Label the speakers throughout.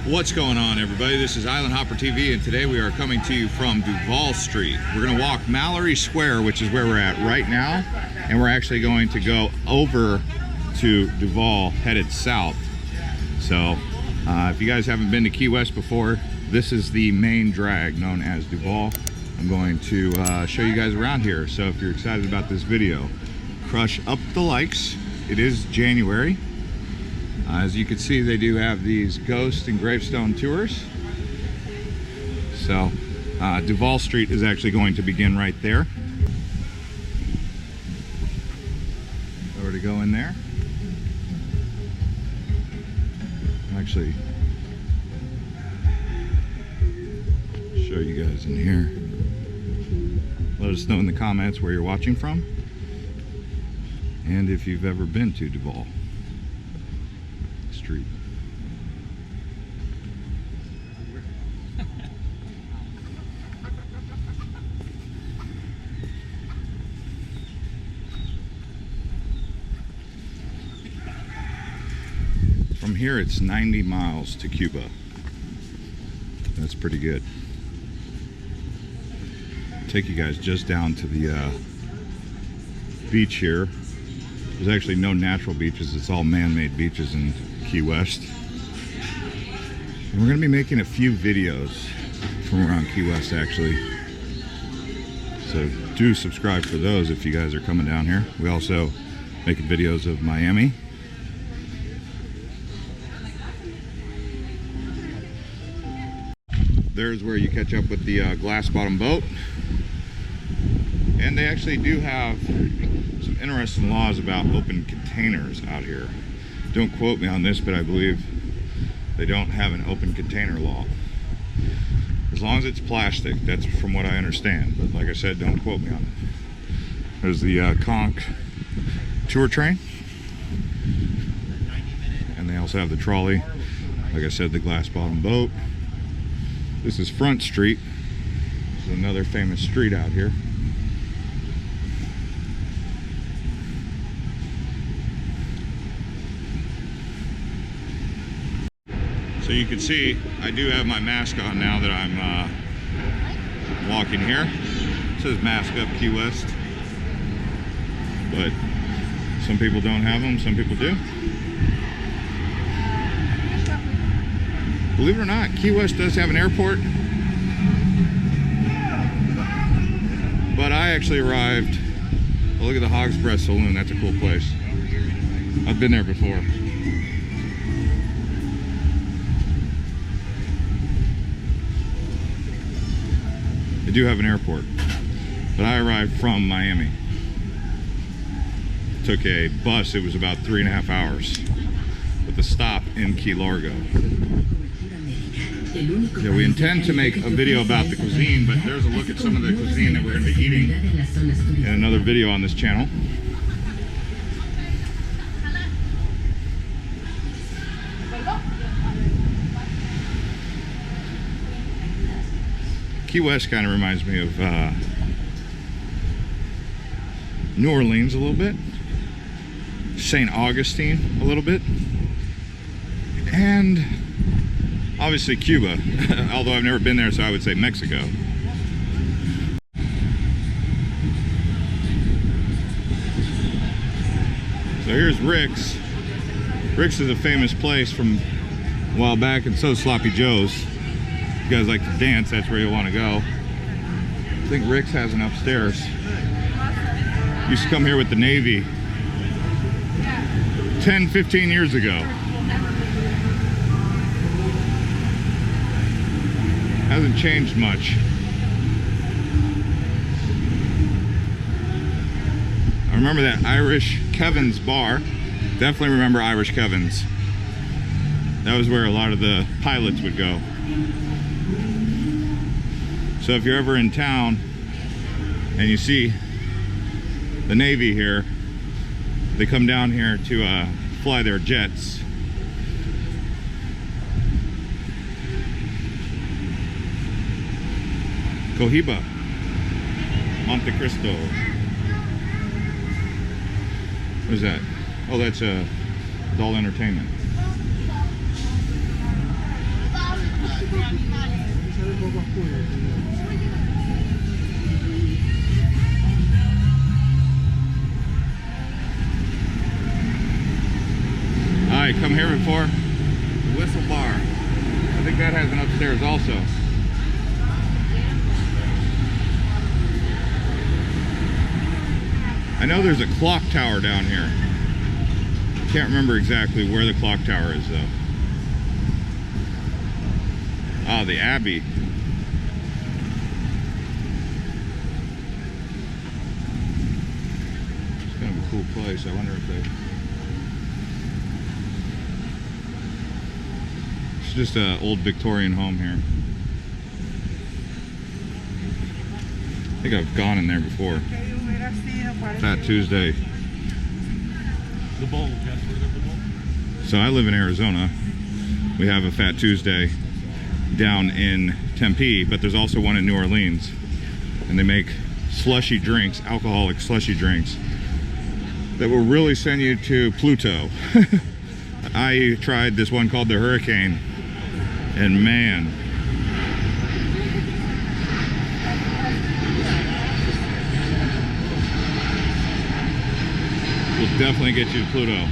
Speaker 1: What's going on, everybody? This is Island Hopper TV, and today we are coming to you from Duval Street. We're going to walk Mallory Square, which is where we're at right now, and we're actually going to go over to Duval, headed south. So if you guys haven't been to Key West before, this is the main drag known as Duval. I'm going to show you guys around here. So if you're excited about this video, crush up the likes. It is January. As you can see, they do have these ghost and gravestone tours. So Duval Street is actually going to begin right there. Over to go in there. Actually, show you guys in here. Let us know in the comments where you're watching from and if you've ever been to Duval Street. From here it's 90 miles to Cuba. That's pretty good. Take you guys just down to the beach here. There's actually no natural beaches, it's all man-made beaches in Key West. And we're going to be making a few videos from around Key West actually. So do subscribe for those if you guys are coming down here. We also make videos of Miami. There's where you catch up with the glass bottom boat. And they actually do have some interesting laws about open containers out here. Don't quote me on this, but I believe they don't have an open container law. As long as it's plastic, that's from what I understand. But like I said, don't quote me on it. There's the conch tour train. And they also have the trolley. Like I said, the glass bottom boat. This is Front Street. This is another famous street out here. So you can see I do have my mask on now that I'm walking here. It says mask up Key West, but some people don't have them, some people do. Believe it or not, Key West does have an airport, but I actually arrived. Oh, look at the Hogs Breath Saloon, that's a cool place. I've been there before. They do have an airport, but I arrived from Miami. Took a bus, it was about 3.5 hours, with a stop in Key Largo. Yeah, we intend to make a video about the cuisine, but there's a look at some of the cuisine that we're going to be eating in another video on this channel. Key West kind of reminds me of New Orleans a little bit, St. Augustine a little bit, and obviously Cuba, although I've never been there, so I would say Mexico. So here's Rick's. Rick's is a famous place from a while back, and so is Sloppy Joe's. If you guys like to dance, that's where you want to go. I think Rick's has an upstairs. Used to come here with the Navy 10-15 years ago. Hasn't changed much. I remember that Irish Kevin's bar. Definitely remember Irish Kevin's. That was where a lot of the pilots would go. So if you're ever in town and you see the Navy here, they come down here to fly their jets. Cohiba, Monte Cristo. What is that? Oh, that's adult entertainment. Alright, come here before. Whistle Bar. I think that has an upstairs also. I know there's a clock tower down here. Can't remember exactly where the clock tower is though. Ah, the Abbey. It's kind of a cool place. I wonder if they... It's just an old Victorian home here. I think I've gone in there before. Fat Tuesday. So I live in Arizona. We have a Fat Tuesday down in Tempe, but there's also one in New Orleans. And they make slushy drinks, alcoholic slushy drinks, that will really send you to Pluto. I tried this one called the Hurricane, and man, will definitely get you to Pluto.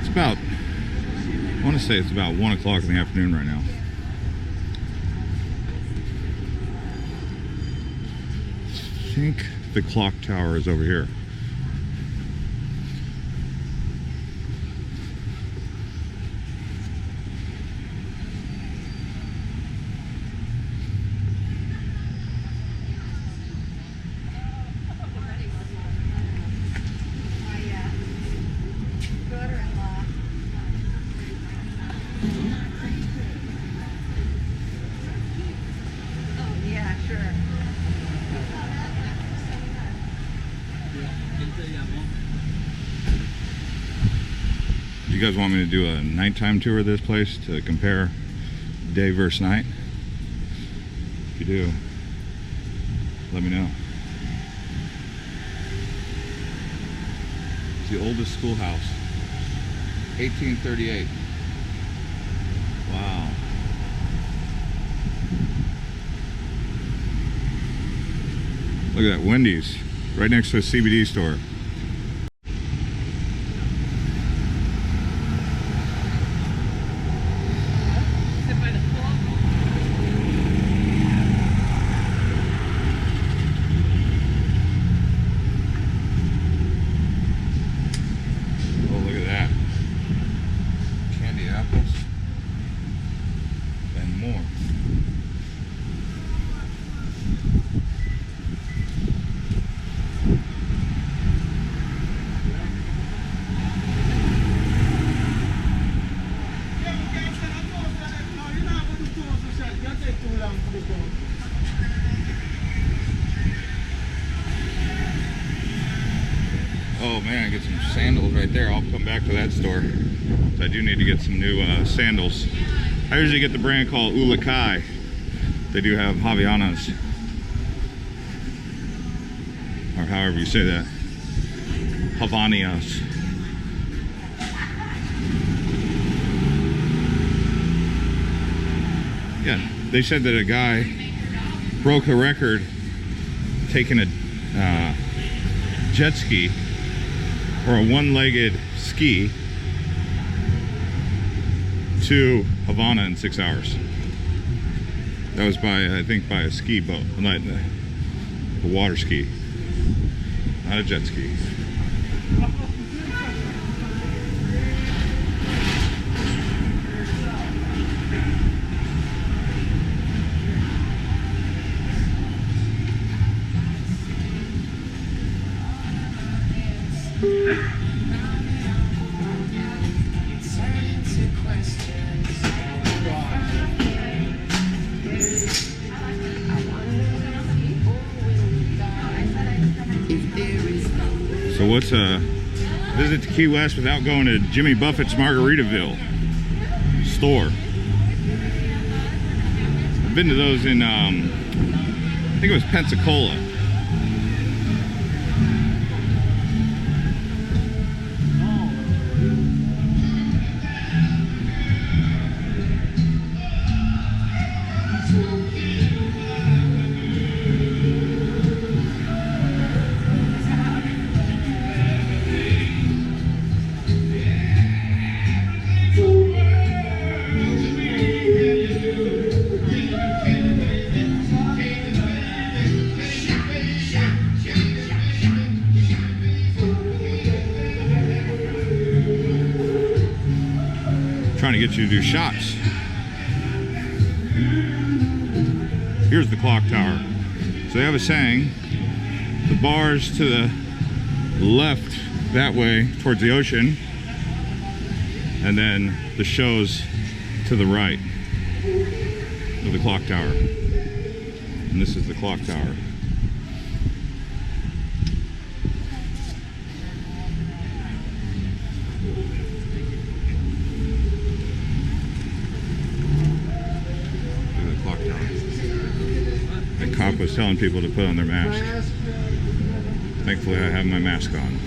Speaker 1: It's about, I want to say it's about 1 o'clock in the afternoon right now. I think the clock tower is over here. You guys want me to do a nighttime tour of this place to compare day versus night? If you do, let me know. It's the oldest schoolhouse, 1838. Wow. Look at that, Wendy's, right next to a CBD store. Oh man, I get some sandals right there. I'll come back to that store. So I do need to get some new sandals. I usually get the brand called Ulakai. They do have Havaianas, or however you say that. Havanias. Yeah, they said that a guy broke a record taking a jet ski, or a one-legged ski, to Havana in 6 hours. That was by, I think, by a ski boat, not a water ski, not a jet ski. So what's a visit to Key West without going to Jimmy Buffett's Margaritaville store? I've been to those in, I think it was Pensacola. Trying to get you to do shots. Here's the clock tower. So they have a saying, the bars to the left that way towards the ocean, and then the shows to the right of the clock tower. And this is the clock tower. The cop was telling people to put on their mask. Thankfully, I have my mask on.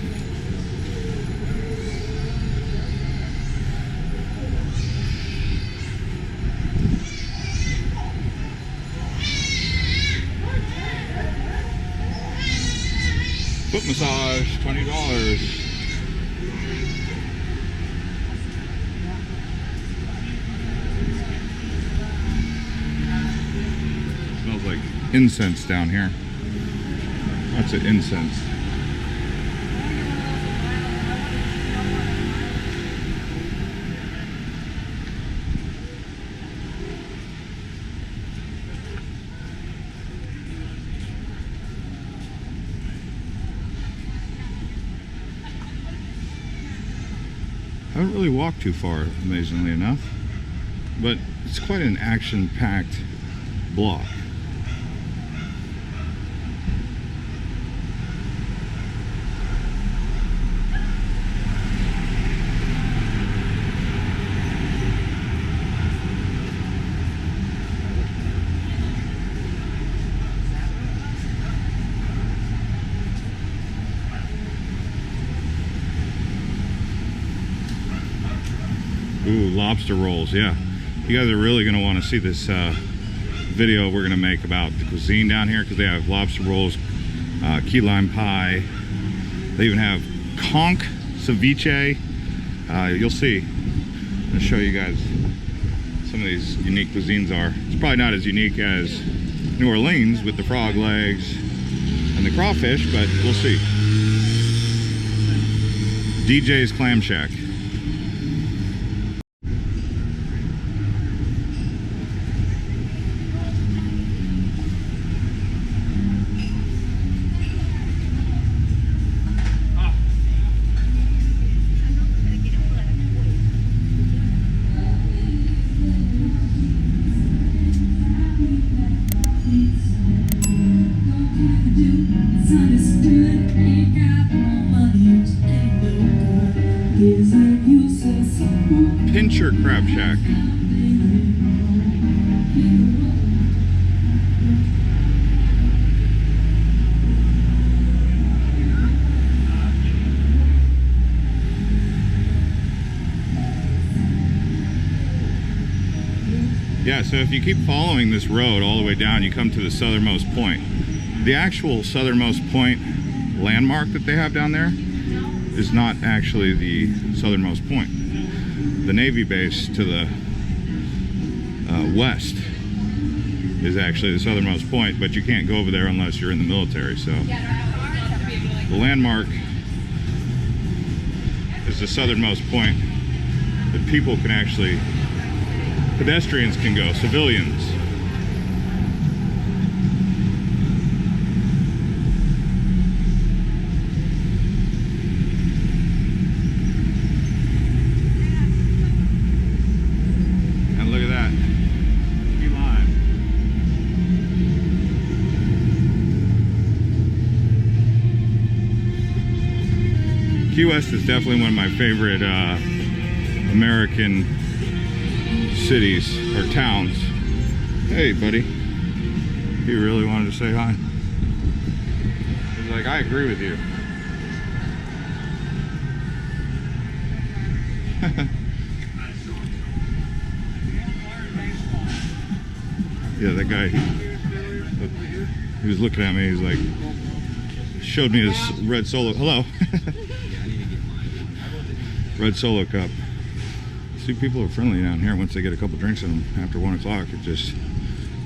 Speaker 1: Foot massage, $20. Smells like incense down here. That's an incense. I haven't really walked too far, amazingly enough, but it's quite an action-packed block. Ooh, lobster rolls, yeah. You guys are really gonna wanna see this video we're gonna make about the cuisine down here, because they have lobster rolls, key lime pie. They even have conch ceviche. You'll see. I'm gonna show you guys some of these unique cuisines are. It's probably not as unique as New Orleans with the frog legs and the crawfish, but we'll see. DJ's Clam Shack. Pincher Crab Shack. Yeah, so if you keep following this road all the way down, you come to the southernmost point. The actual southernmost point landmark that they have down there is not actually the southernmost point. The Navy base to the west is actually the southernmost point, but you can't go over there unless you're in the military. So the landmark is the southernmost point that people can actually, pedestrians can go, civilians. Key West is definitely one of my favorite American cities or towns. Hey, buddy. He really wanted to say hi. He's like, I agree with you. Yeah, that guy, he was looking at me. He's like, showed me his red Solo. Hello. Red Solo cup. See, people are friendly down here once they get a couple drinks in them after 1 o'clock. It just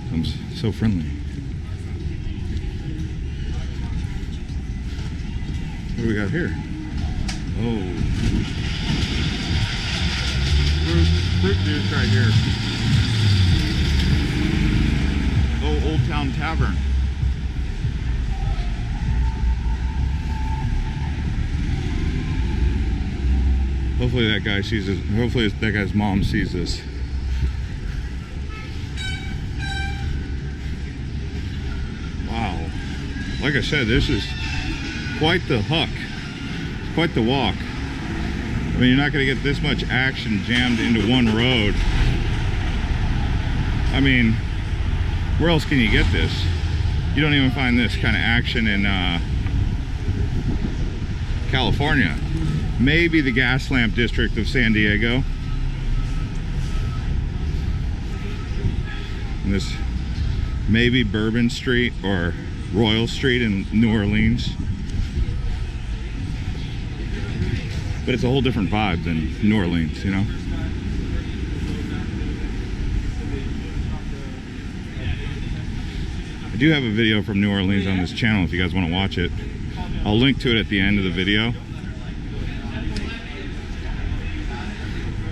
Speaker 1: becomes so friendly. What do we got here? Oh, fruit juice right here. Oh, Old Town Tavern. Hopefully that guy sees this. Hopefully that guy's mom sees this. Wow. Like I said, this is quite the huck. It's quite the walk. I mean, you're not going to get this much action jammed into one road. I mean, where else can you get this? You don't even find this kind of action in California. Maybe the gas lamp district of San Diego. And this maybe Bourbon Street or Royal Street in New Orleans. But it's a whole different vibe than New Orleans, you know? I do have a video from New Orleans on this channel if you guys want to watch it. I'll link to it at the end of the video.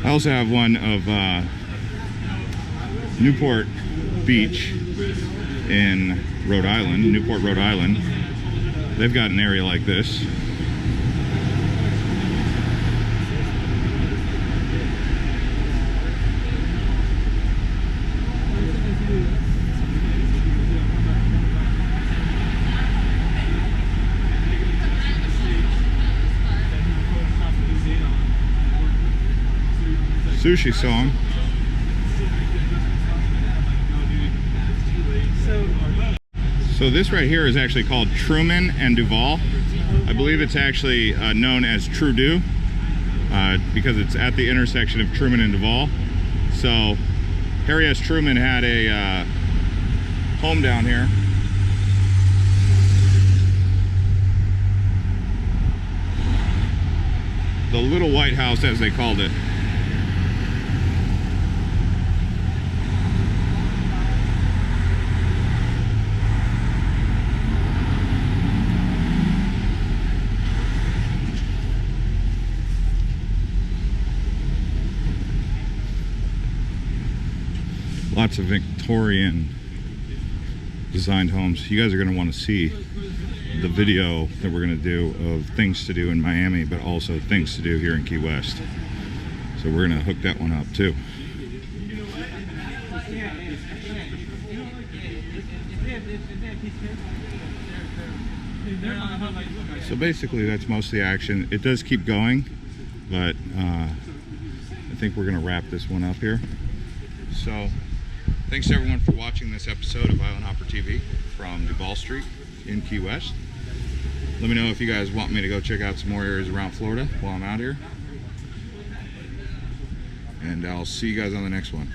Speaker 1: I also have one of Newport Beach in Rhode Island, Newport, Rhode Island. They've got an area like this. Sushi song. So this right here is actually called Truman and Duval. I believe it's actually known as Trudeau because it's at the intersection of Truman and Duval. So Harry S. Truman had a home down here. The Little White House, as they called it. Lots of Victorian designed homes. You guys are going to want to see the video that we're going to do of things to do in Miami, but also things to do here in Key West. So we're going to hook that one up too. So basically that's most of the action. It does keep going, but I think we're going to wrap this one up here. So thanks to everyone for watching this episode of Island Hopper TV from Duval Street in Key West. Let me know if you guys want me to go check out some more areas around Florida while I'm out here. And I'll see you guys on the next one.